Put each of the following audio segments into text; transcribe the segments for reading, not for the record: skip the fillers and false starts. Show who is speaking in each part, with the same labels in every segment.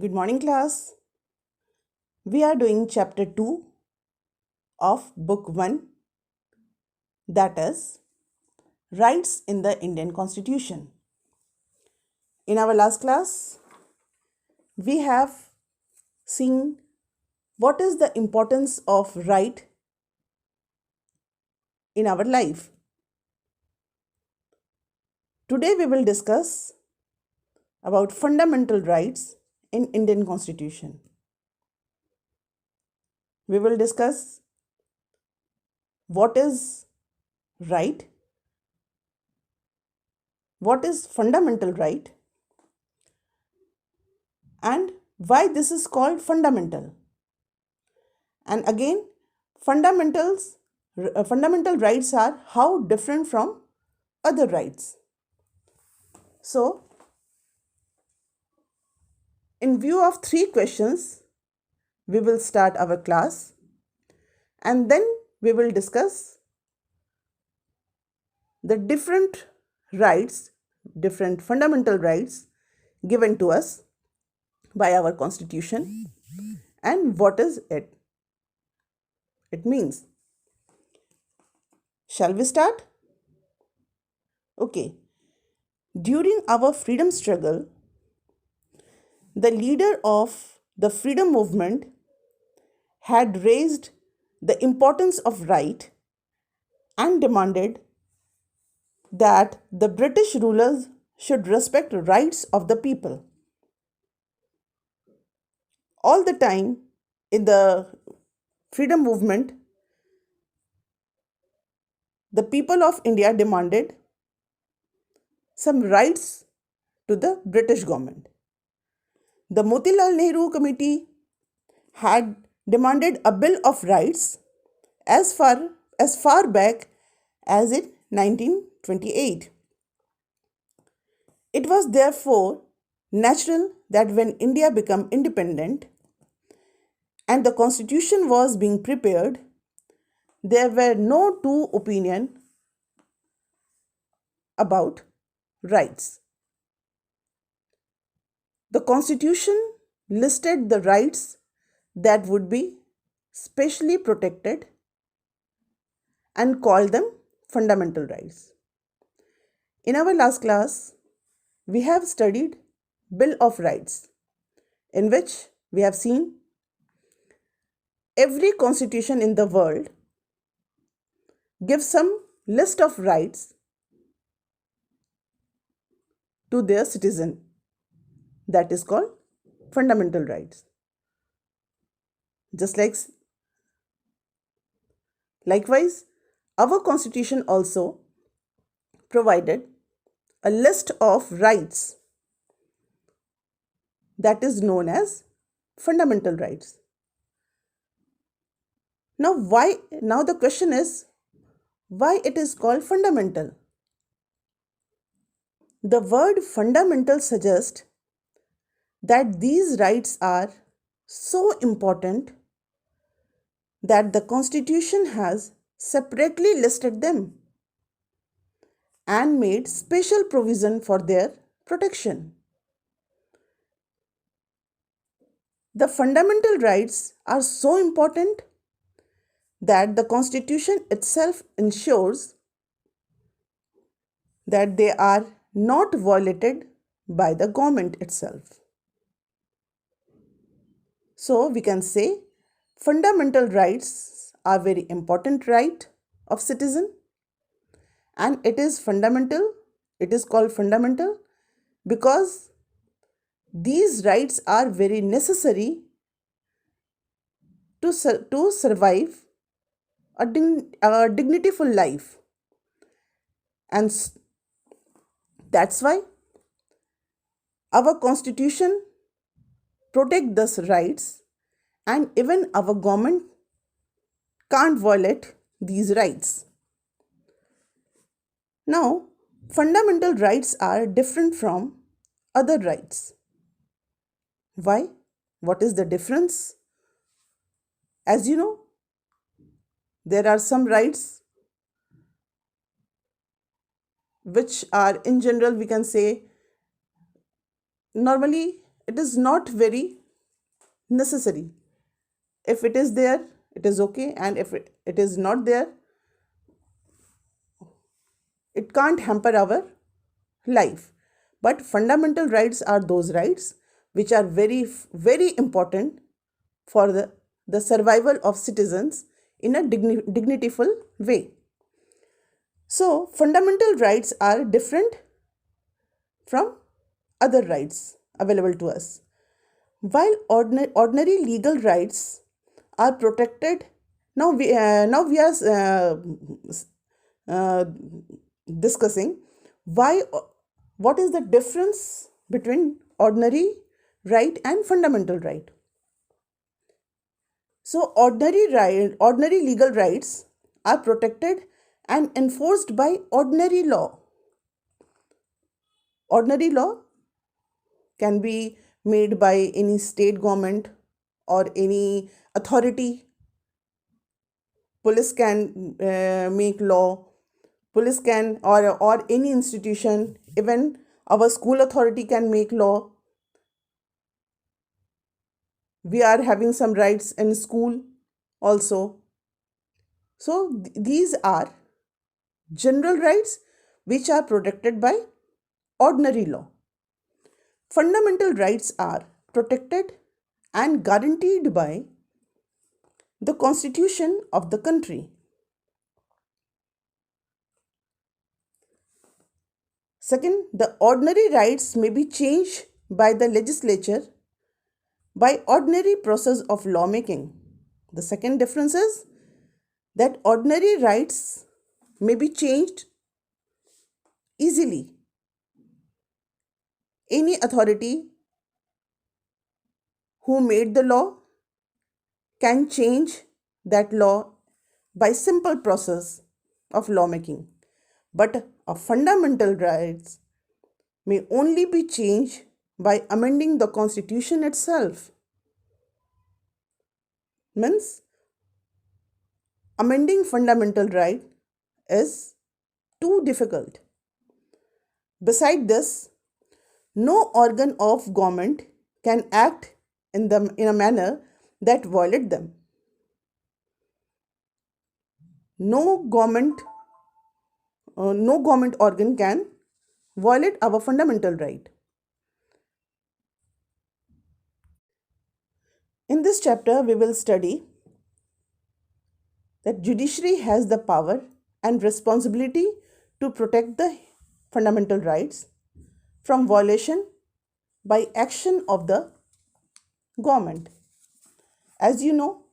Speaker 1: Good morning, class. We are doing chapter 2 of book 1, that is Rights in the Indian Constitution. In our last class, we have seen what is the importance of right in our life. Today we will discuss about fundamental rights in Indian Constitution. We will discuss what is right, what is fundamental right, and why this is called fundamental. And again, fundamentals fundamental rights are how different from other rights. So, in view of 3 questions, we will start our class and then we will discuss the different rights, different fundamental rights given to us by our constitution and what is it. It means. Shall we start? Okay. During our freedom struggle, the leader of the freedom movement had raised the importance of right and demanded that the British rulers should respect rights of the people. All the time in the freedom movement, the people of India demanded some rights to the British government. The Motilal Nehru Committee had demanded a Bill of Rights as far back as in 1928. It was therefore natural that when India became independent and the constitution was being prepared, there were no two opinions about rights. The constitution listed the rights that would be specially protected and called them fundamental rights. In our last class, we have studied Bill of Rights, in which we have seen every constitution in the world gives some list of rights to their citizen. That is called fundamental rights. Just likewise, our constitution also provided a list of rights that is known as fundamental rights. Now the question is why it is called fundamental? The word fundamental suggests that these rights are so important that the constitution has separately listed them and made special provision for their protection. The fundamental rights are so important that the constitution itself ensures that they are not violated by the government itself. So we can say fundamental rights are very important right of citizen, and it is called fundamental because these rights are very necessary to survive a dignityful life. And that's why our constitution protect those rights, and even our government can't violate these rights. Now, fundamental rights are different from other rights. Why? What is the difference? As you know, there are some rights which are in general, we can say, normally it is not very necessary. If it is there, it is okay, and if it is not there, it can't hamper our life. But fundamental rights are those rights which are very, very important for the survival of citizens in a dignityful way. So, fundamental rights are different from other rights available to us. While ordinary legal rights are protected, now we are uh, discussing why what is the difference between ordinary right and fundamental right. So ordinary legal rights are protected and enforced by ordinary law. Ordinary law can be made by any state government or any authority. Police can make law. Police can, or any institution, even our school authority can make law. We are having some rights in school also. So these are general rights which are protected by ordinary law. Fundamental rights are protected and guaranteed by the constitution of the country. Second, the ordinary rights may be changed by the legislature by ordinary process of lawmaking. The second difference is that ordinary rights may be changed easily. Any authority who made the law can change that law by simple process of lawmaking. But a fundamental rights may only be changed by amending the constitution itself. Means amending fundamental right is too difficult. Beside this, no organ of government can act in a manner that violate them. No government organ can violate our fundamental right. In this chapter, we will study that judiciary has the power and responsibility to protect the fundamental rights from violation by action of the government. As you know,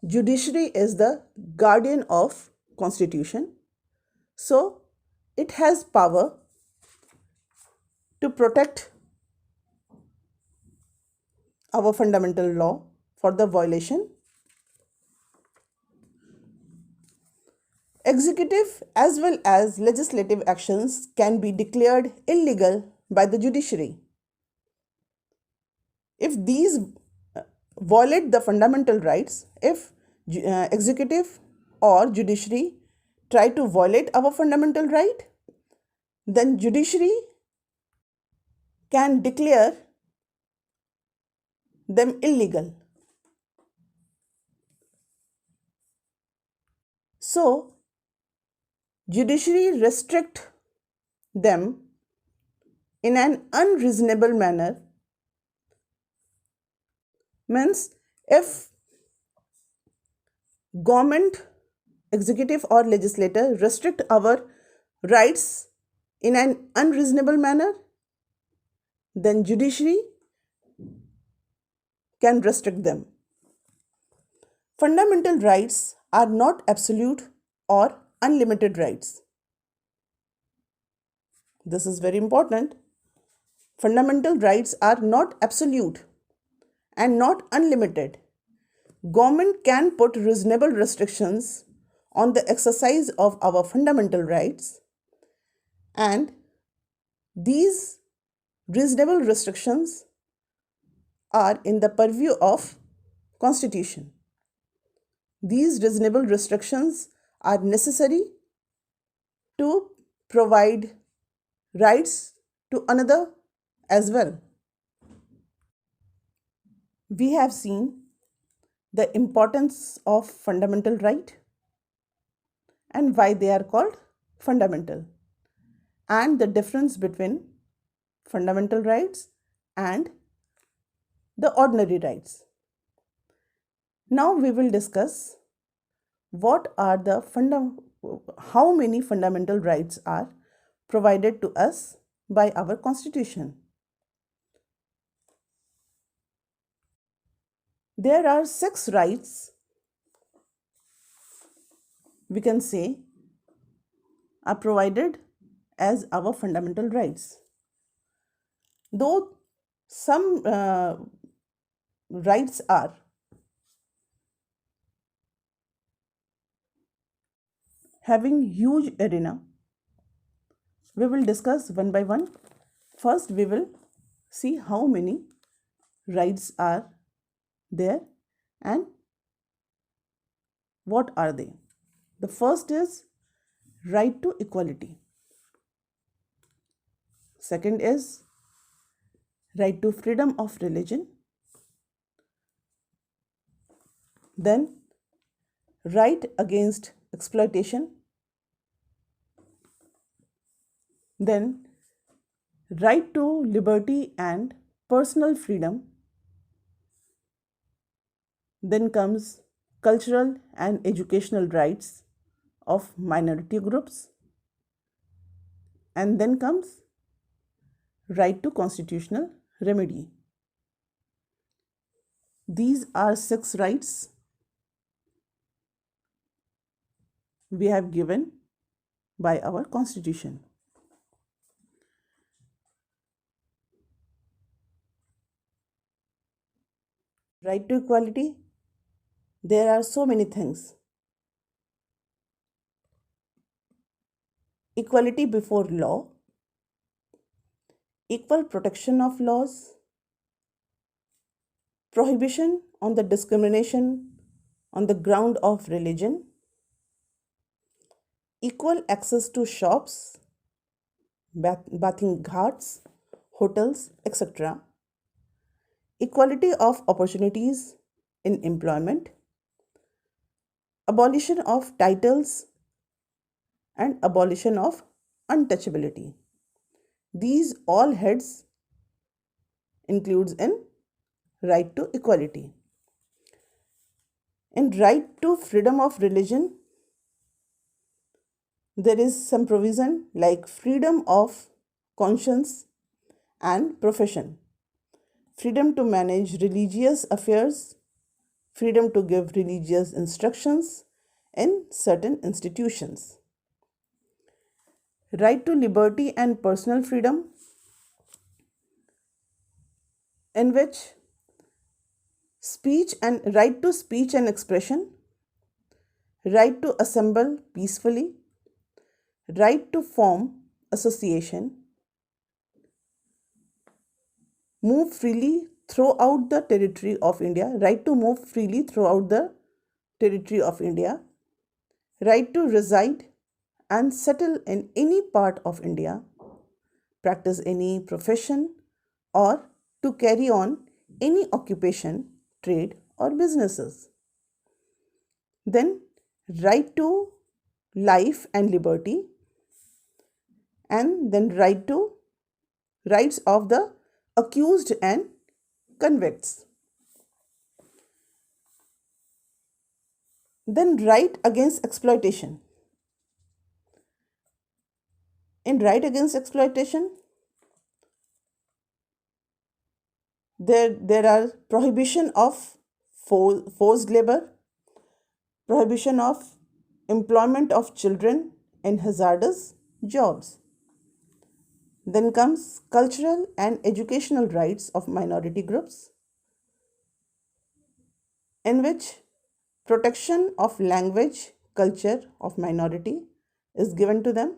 Speaker 1: judiciary is the guardian of constitution. So it has power to protect our fundamental law for the violation. Executive as well as legislative actions can be declared illegal by the judiciary. If these violate the fundamental rights, if executive or judiciary try to violate our fundamental right, then judiciary can declare them illegal. So, judiciary restrict them in an unreasonable manner. Means if government, executive or legislator restrict our rights in an unreasonable manner, then judiciary can restrict them. Fundamental rights are not absolute or unlimited rights. This is very important. Fundamental rights are not absolute and not unlimited. Government can put reasonable restrictions on the exercise of our fundamental rights, and these reasonable restrictions are in the purview of Constitution. These reasonable restrictions are necessary to provide rights to another as well. we have seen the importance of fundamental right and why they are called fundamental, and the difference between fundamental rights and the ordinary rights. Now we will discuss what are the how many fundamental rights are provided to us by our constitution. There are 6 rights, we can say, are provided as our fundamental rights. Though some rights are having huge arena, we will discuss one by one. First, we will see how many rights are there and what are they. The first is right to equality. Second is right to freedom of religion. Then right against exploitation. Then right to liberty and personal freedom. Then comes cultural and educational rights of minority groups. And then comes right to constitutional remedy. These are 6 rights we have given by our constitution. Right to equality, there are so many things. Equality before law, equal protection of laws, prohibition on the discrimination on the ground of religion, equal access to shops, bathing ghats, hotels, etc., equality of opportunities in employment, abolition of titles, and abolition of untouchability. These all heads includes in right to equality. In right to freedom of religion, there is some provision like freedom of conscience and profession, freedom to manage religious affairs, freedom to give religious instructions in certain institutions. Right to liberty and personal freedom, in which right to speech and expression, right to assemble peacefully, right to form association, move freely throughout the territory of India, right to move freely throughout the territory of India, right to reside and settle in any part of India, practice any profession, or to carry on any occupation, trade, or businesses. Then, right to life and liberty, and then rights of the accused and convicts. Then right against exploitation. In right against exploitation, there are prohibition of forced labor, prohibition of employment of children in hazardous jobs. Then comes cultural and educational rights of minority groups, in which protection of language, culture of minority is given to them,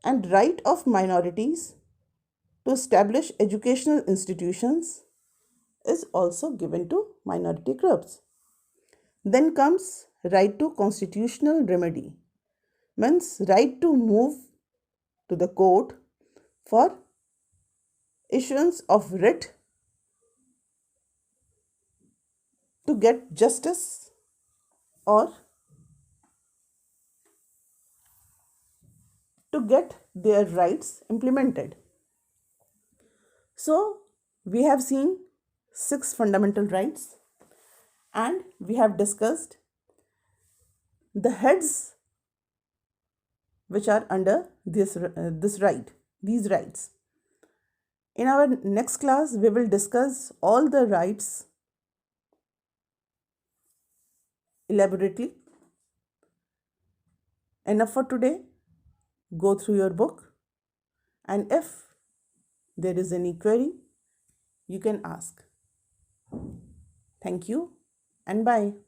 Speaker 1: and right of minorities to establish educational institutions is also given to minority groups. Then comes right to constitutional remedy, means right to move to the court for issuance of writ to get justice or to get their rights implemented. So, we have seen 6 fundamental rights and we have discussed the heads which are under this right, these rights. In our next class, we will discuss all the rights elaborately. Enough for today. Go through your book, and if there is any query, you can ask. Thank you and bye.